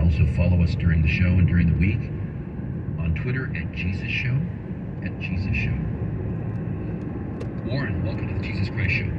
also follow us during the show and during the week on Twitter at Jesus Show, Warren, welcome to the Jesus Christ Show.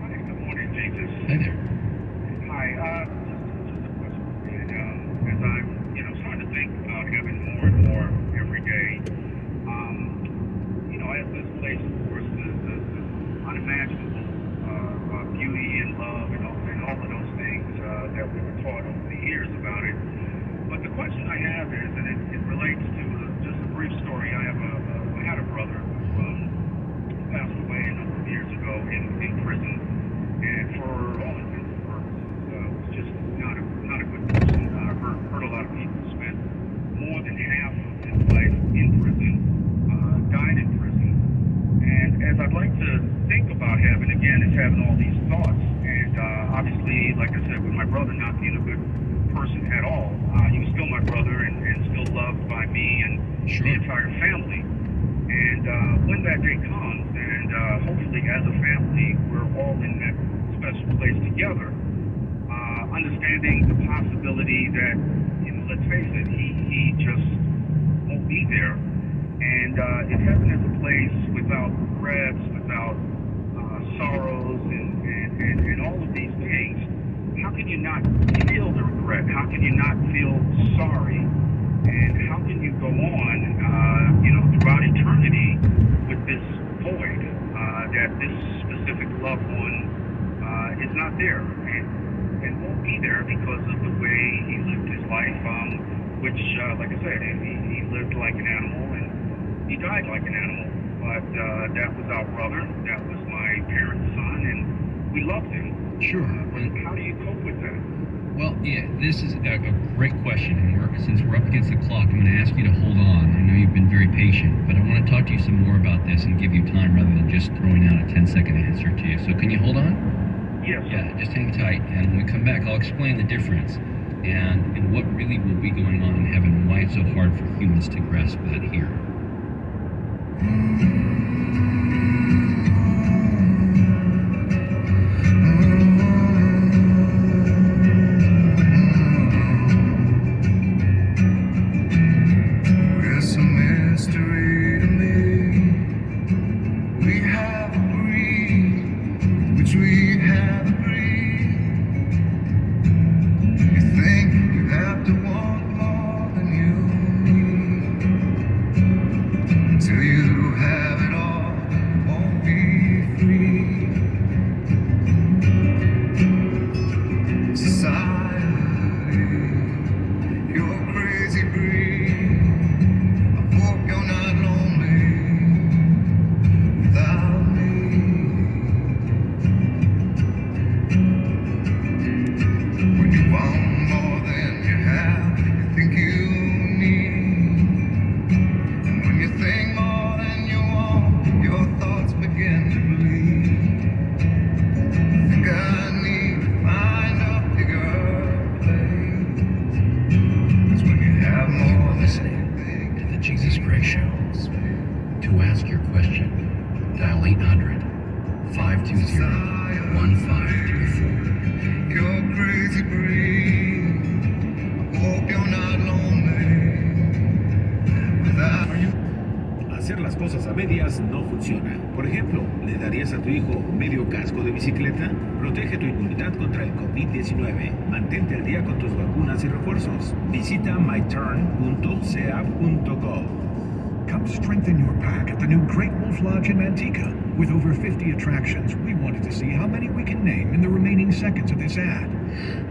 Hi, good morning, Jesus. Hi there. Hi, just a question. And, as I'm, starting to think about heaven more and more every day, as this place, of course, is unimaginable beauty and love and all of those things that we were taught over the years about it. But the question I have is, and it relates to just a brief story. I had a brother who passed away a number of years ago in prison, and for all intents and purposes, was just not a good person. Hurt a lot of people. Spent more than half of his life in prison. Died in prison. And as I'd like to think about heaven again, is having all these thoughts. And obviously, like I said, with my brother not being a good person at all, he was still my brother and still loved by me and the entire family. And when that day comes, and hopefully as a family, we're all in that special place together, understanding the possibility that, let's face it, he just won't be there. And if heaven is a place without regrets, without sorrows, and all of these things, how can you not feel the regret? How can you not feel sorry? And how can you go on, throughout eternity with this void that this specific loved one is not there and won't be there because of the way he lived his life, which, like I said, he lived like an animal and he died like an animal. But that was our brother, that was my parents' son, and we loved him. Sure. How do you cope with that? Well, yeah, this is a great question, and since we're up against the clock, I'm going to ask you to hold on. I know you've been very patient, but I want to talk to you some more about this and give you time rather than just throwing out a 10-second answer to you. So can you hold on? Yes. Yeah, just hang tight, and when we come back, I'll explain the difference and what really will be going on in heaven and why it's so hard for humans to grasp that here. Hacer las cosas a medias no funciona. Por ejemplo, ¿le darías a tu hijo medio casco de bicicleta? Protege tu inmunidad contra el COVID-19. Mantente al día con tus vacunas y refuerzos. Visita myturn.ca.gov. Come strengthen your pack at the new Great Wolf Lodge in Manteca. With over 50 attractions, we wanted to see how many we can name in the remaining seconds of this ad.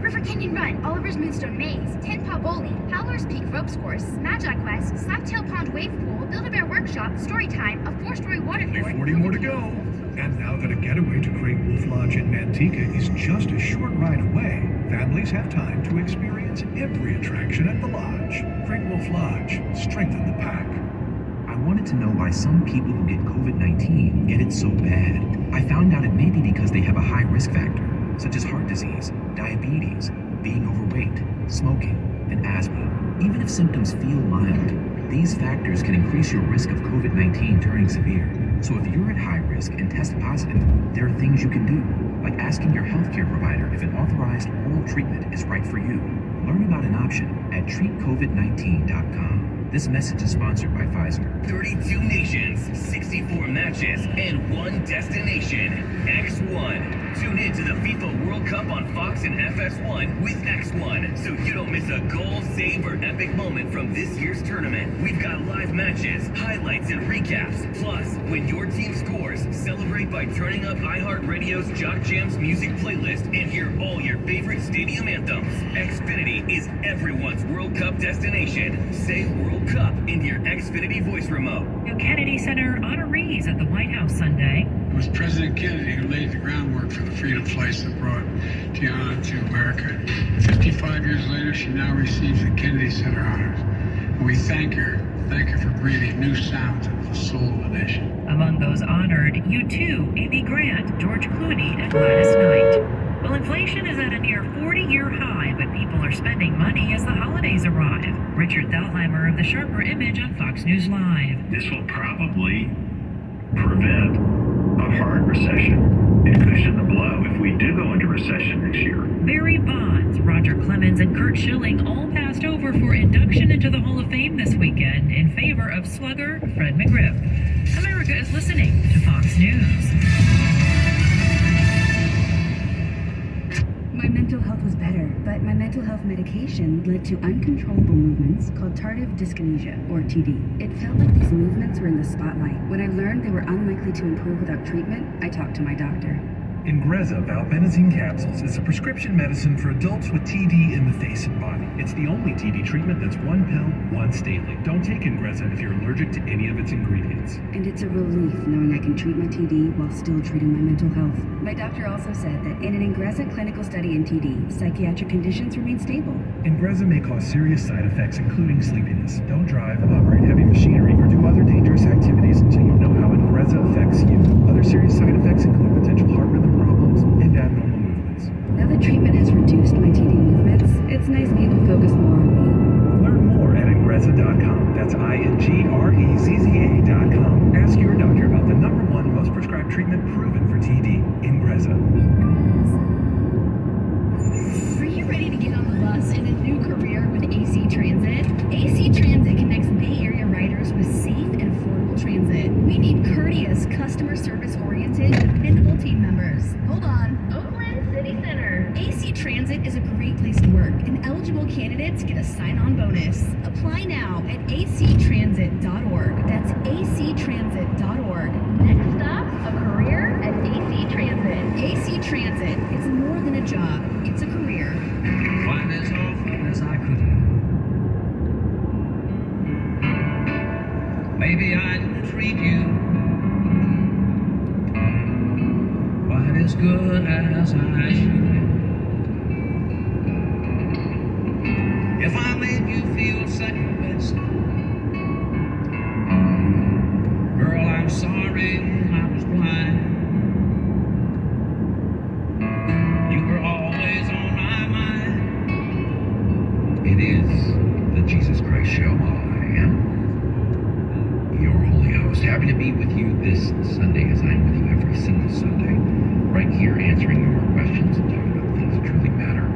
River Canyon Run, Oliver's Moonstone Maze, Tin Paw Bowling, Howler's Peak Ropes Course, Magi Quest, Slaptail Pond Wave Pool, Build-A-Bear Workshop, Storytime, a 4-story water Only fort. 40 more to go. And now that a getaway to Great Wolf Lodge in Manteca is just a short ride away, families have time to experience every attraction at the lodge. Great Wolf Lodge, strengthen the pack. I wanted to know why some people who get COVID-19 get it so bad. I found out it may be because they have a high risk factor, such as heart disease, diabetes, being overweight, smoking, and asthma. Even if symptoms feel mild, these factors can increase your risk of COVID-19 turning severe. So if you're at high risk and test positive, there are things you can do, like asking your healthcare provider if an authorized oral treatment is right for you. Learn about out an option at treatcovid19.com. This message is sponsored by Pfizer. 32 nations, 64 matches, and one destination. X1. Tune in to the FIFA World Cup on Fox and FS1 with X1, so you don't miss a goal, save, or epic moment from this year's tournament. We've got live matches, highlights, and recaps. Plus, when your team scores, celebrate by turning up iHeartRadio's Jock Jams music playlist and hear all your favorite stadium anthems. Xfinity is everyone's World Cup destination. Say World Cup into your Xfinity voice remote. New Kennedy Center honorees at the White House Sunday. It was President Kennedy who laid the groundwork for the freedom flights that brought Tiana to America. 55 years later, she now receives the Kennedy Center honors. And we thank her for breathing new sounds into the soul of the nation. Among those honored, U2, Amy Grant, George Clooney, and Gladys Knight. Well, inflation is at a near 40-year high, but people are spending money as the holidays arrive. Richard Thalheimer of The Sharper Image on Fox News Live. This will probably prevent a hard recession and cushion the blow if we do go into recession next year. Barry Bonds, Roger Clemens, and Curt Schilling all passed over for induction into the Hall of Fame this weekend in favor of slugger Fred McGriff. America is listening to Fox News. My mental health was better, but my mental health medication led to uncontrollable movements called tardive dyskinesia, or TD. It felt like these movements were in the spotlight. When I learned they were unlikely to improve without treatment, I talked to my doctor. Ingrezza valbenazine capsules is a prescription medicine for adults with TD in the face and body. It's the only TD treatment that's one pill, once daily. Don't take Ingrezza if you're allergic to any of its ingredients. And it's a relief knowing I can treat my TD while still treating my mental health. My doctor also said that in an Ingrezza clinical study in TD, psychiatric conditions remain stable. Ingrezza may cause serious side effects, including sleepiness. Don't drive, operate heavy machinery, or do other dangerous activities until you know how Ingrezza affects you. Other serious side effects include potential heart rhythm problems and abnormal movements. Now that treatment has reduced my TD movements, it's nice to be able to focus more on me. Learn more at Ingrezza.com. That's INGREZZA.com. Ask your doctor about the #1 most prescribed treatment proven for TD, Ingrezza. Are you ready to get on the bus in a new career with AC Transit? AC Transit connects Bay Area riders with safe and affordable transit. We need courteous, customer service-oriented, dependable team members. Hold on. Oakland City Center. AC Transit is a great place to work, and eligible candidates get a sign-on bonus. Apply now at actransit.org. That's actransit.org. Next stop, a career at AC Transit. AC Transit. It's more than a job. It's a career. Find as often as I could. Maybe I didn't treat you quite as good as I should. If I made you feel second best, girl, I'm sorry I was blind. You were always on my mind. It is the Jesus Christ Show. I am your Holy Host. Happy to be with you this Sunday, as I'm with you every single Sunday, right here answering your questions and talking about things that truly matter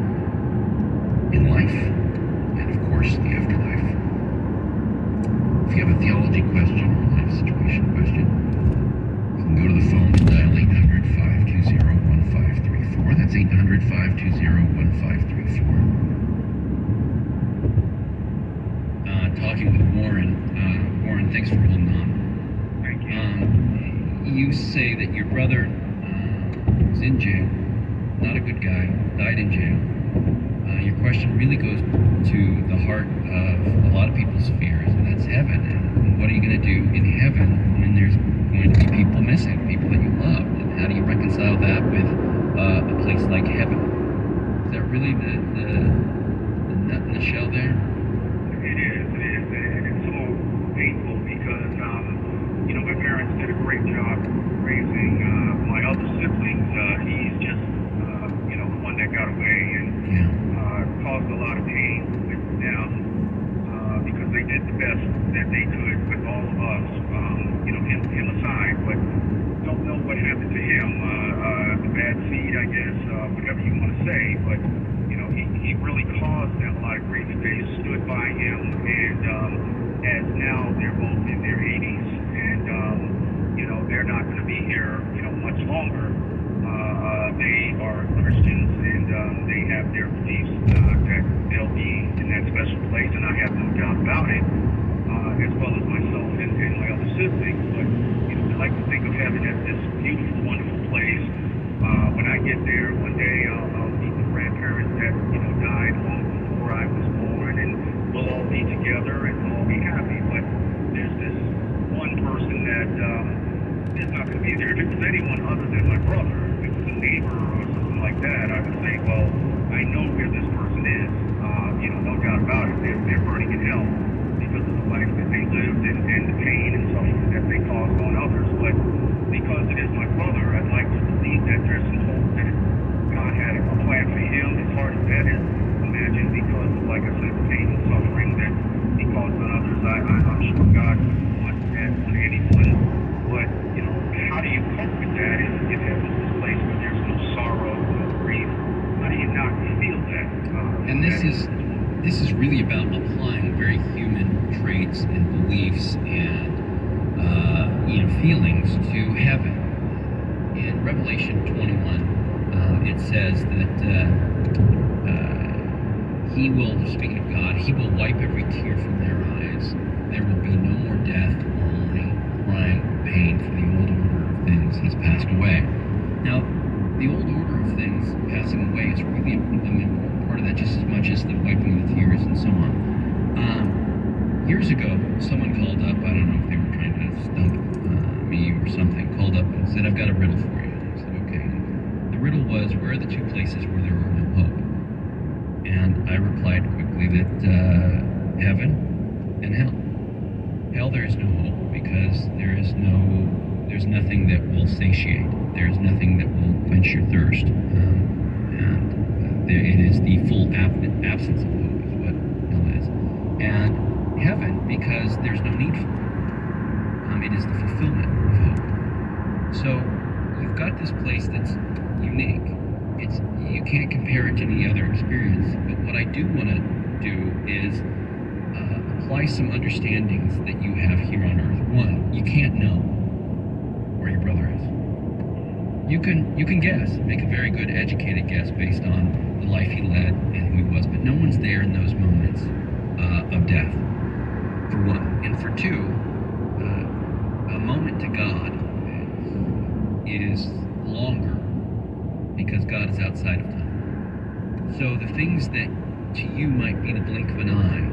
in life and, of course, the afterlife. If you have a theology question or a life situation question, you can go to the phone and dial 800-520-1534. That's 800-520-1534. Talking with Warren. Warren, thanks for holding on. Thank you. You say that your brother is in jail, not a good guy, died in jail. Your question really goes to the heart of a lot of people's fears, and that's heaven. And what are you going to do in heaven when there's going to be people missing, people that you love? And how do you reconcile that with a place like heaven? Is that really the nut in the shell there? It is, and it's so painful because, my parents did a great job raising my other siblings. He's just, the one that got away and caused a lot of pain with them because they did the best that they could with all of us, him aside, but don't know what happened to him. The bad seed, I guess, whatever you want to say, but, he really caused that life. lot of grief. They stood by him, and as now they're both in their 80s, and they're not going to be here, much longer. They are Christians, and they have their beliefs that they'll be in that special place, and I have no doubt about it, as well as myself and my other siblings. But I like to think of heaven as this beautiful, wonderful place. When I get there one day, I'll meet the grandparents that died long before I was born, and we'll all be together and we'll all be happy. But there's this one person that is not going to be there. If it was anyone other than my brother, if it was a neighbor or something like that, I would say, well, I know where this person is. No doubt about it. They're burning in hell because of the life that they lived and the pain and suffering that they caused on others. But because it is my brother, I'd like to believe that there's some hope that God had a plan for him, as hard as that is. Imagine, because of, like I said, the pain and suffering that he caused on others. I'm sure God wouldn't want that on anyone. But, how do you cope with that if heaven's this place where there's no sorrow, no grief? How do you not feel that? And this is really about applying very human traits and beliefs and feelings to heaven. In Revelation 21, it says that he will, speaking of God, he will wipe every tear from their eyes. There will be no more death or mourning, crying, pain, for the old order of things has passed away. Now, the old order of things passing away is really an important part of that, just as much as the wiping of the tears and so on. Years ago, someone called up, I don't know if they were trying to stump me or something, called up and said, I've got a riddle for you. And I said, okay. And the riddle was, where are the two places where there are no hope? And I replied quickly that heaven and hell. Hell, there is no hope because there's nothing that will satiate. There's nothing that will quench your thirst. It is the full absence of hope is what hell is. And heaven, because there's no need for it. It is the fulfillment of hope. So you've got this place that's unique. You can't compare it to any other experience. But what I do want to do is apply some understandings that you have here on Earth. One, you can't know where your brother is. You can guess, make a very good educated guess based on the life he led and who he was, but no one's there in those moments of death, for one. And for two, a moment to God is longer because God is outside of time. So the things that to you might be the blink of an eye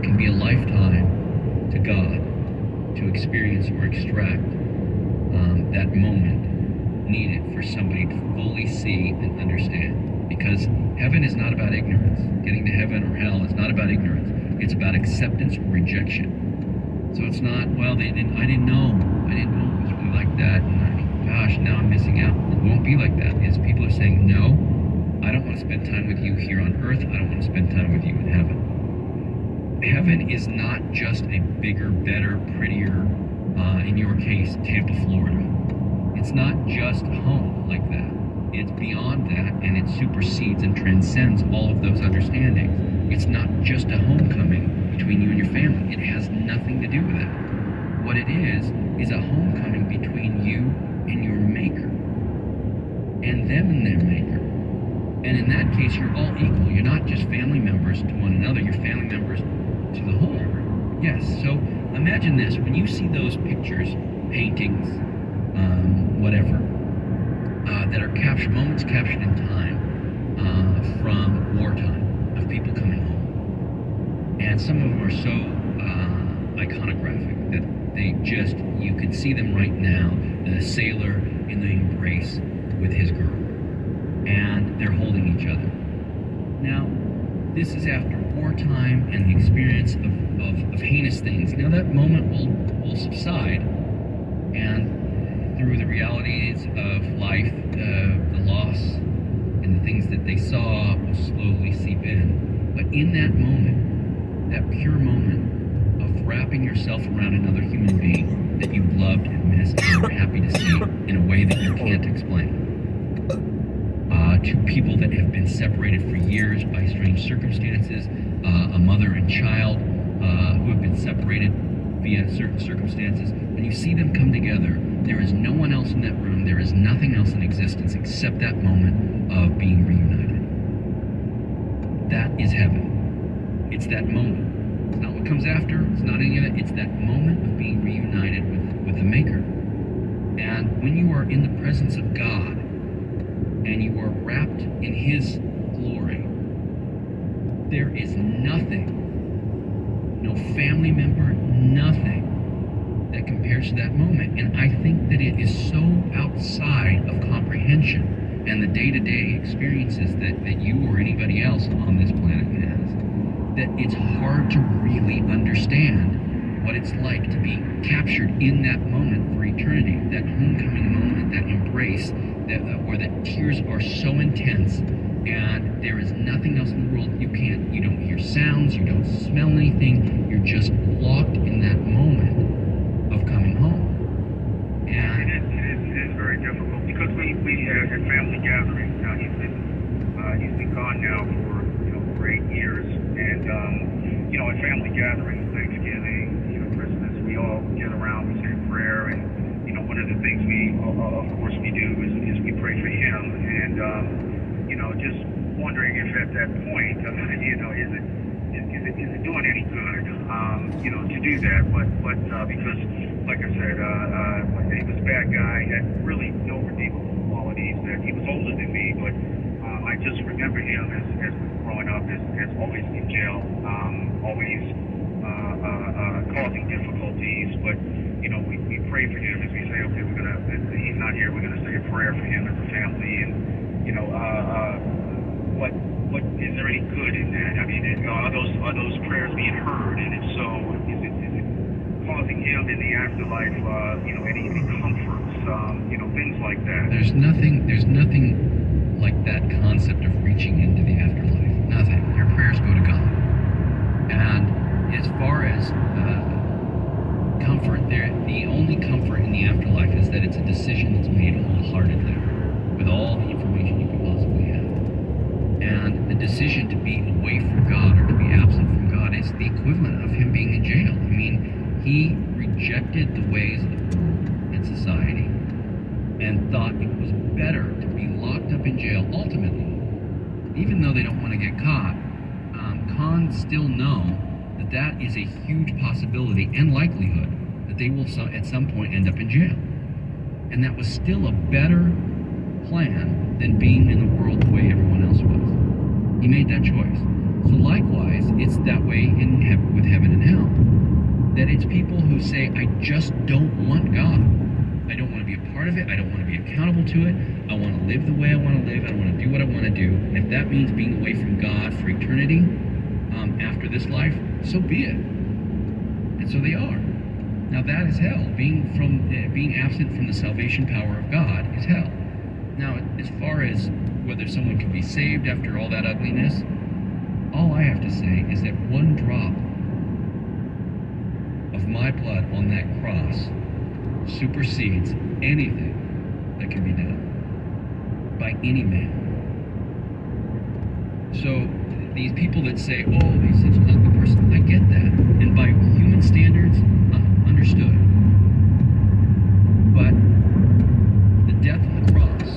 can be a lifetime to God to experience or extract that moment needed for somebody to fully see and understand. Because heaven is not about ignorance. Getting to heaven or hell is not about ignorance. It's about acceptance or rejection. So it's not, well, I didn't know it was really like that, and gosh, now I'm missing out. It won't be like that. It's people are saying, no, I don't want to spend time with you here on earth. I don't want to spend time with you in heaven. Heaven is not just a bigger, better, prettier, in your case, Tampa, Florida. It's not just home like that. It's beyond that, and it supersedes and transcends all of those understandings. It's not just a homecoming between you and your family. It has nothing to do with that. What it is a homecoming between you and your maker, and them and their maker. And in that case, you're all equal. You're not just family members to one another, you're family members to the whole. Yes, so imagine this. When you see those pictures, paintings, whatever, that are moments captured in time from wartime of people coming home. And some of them are so iconographic that you could see them right now, the sailor in the embrace with his girl. And they're holding each other. Now, this is after wartime and the experience of heinous things. Now that moment will subside, and through the realities of life, the loss and the things that they saw will slowly seep in. But in that moment, that pure moment of wrapping yourself around another human being that you loved and missed and were happy to see in a way that you can't explain, to people that have been separated for years by strange circumstances, a mother and child who have been separated via certain circumstances. When you see them come together, there is no one else in that room, there is nothing else in existence except that moment of being reunited. That is heaven. It's that moment. It's not what comes after, it's not any of it, it's that moment of being reunited with the Maker. And when you are in the presence of God, and you are wrapped in His glory, there is nothing, no family member, nothing that compares to that moment. And I think that it is so outside of comprehension and the day-to-day experiences that you or anybody else on this planet has, that it's hard to really understand what it's like to be captured in that moment for eternity, that homecoming moment, that embrace, where the tears are so intense and there is nothing else in the world. You don't hear sounds, you don't smell anything, you're just locked in that moment of coming home. And it is very difficult because we had family gatherings. Now he's been gone now for 8 years, and at family gatherings, Thanksgiving, Christmas, we all get around, we say a prayer, and one of the things we do is we pray for him, and just wondering if at that point, is it doing any good, to do that, but because, like I said, he was a bad guy, had really no redeemable qualities, that he was older than me, but I just remember him as we were growing up as always in jail, always causing difficulties, but we pray for him as we say, okay, he's not here, we're gonna say a prayer for him as a family, and what is there any good in that? I mean, are those prayers being heard? And if so, is it causing him in the afterlife, any comforts, things like that? There's nothing like that concept of reaching into the afterlife. Nothing. Your prayers go to God. And as far as comfort, the only comfort in the afterlife is that it's a decision that's made wholeheartedly with all the information you can possibly have. And the decision to be away from God or to be absent from God is the equivalent of him being in jail. I mean, he rejected the ways of the world and society and thought it was better to be locked up in jail ultimately. Even though they don't want to get caught, cons still know that is a huge possibility and likelihood that they will at some point end up in jail. And that was still a better plan than being in the world the way everyone else was. He made that choice. So likewise, it's that way with heaven and hell. That it's people who say, I just don't want God. I don't want to be a part of it. I don't want to be accountable to it. I want to live the way I want to live. I want to do what I want to do. And if that means being away from God for eternity, after this life, so be it. And so they are. Now that is hell. Being absent from the salvation power of God is hell. Now, as far as whether someone can be saved after all that ugliness, all I have to say is that one drop of my blood on that cross supersedes anything that can be done by any man. So these people that say, oh, he's such an ugly person, I get that. And by human standards, understood. But the death on the cross,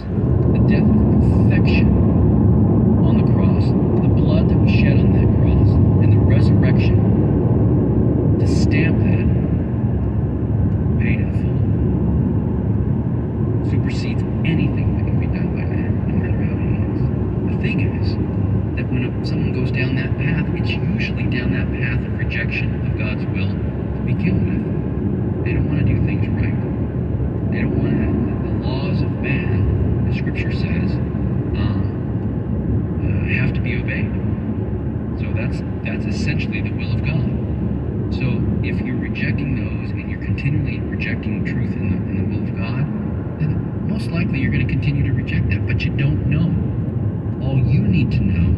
the death of perfection on the cross, the blood that was shed on that cross, and the resurrection to stamp that paid in full supersedes anything that can be done by man, no matter how heinous. The thing is that when someone goes down that path, it's usually down that path of rejection of God's will to begin with. They don't want to do things right. They don't want to. The laws of man, the Scripture says, have to be obeyed. So that's essentially the will of God. So if you're rejecting those and you're continually rejecting truth in the will of God, then most likely you're going to continue to reject that, but you don't know. All you need to know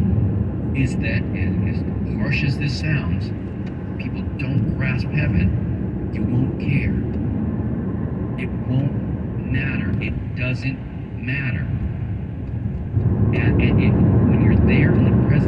is that, as harsh as this sounds, people don't grasp heaven, you won't care. It won't matter. It doesn't matter. And when you're there in the presence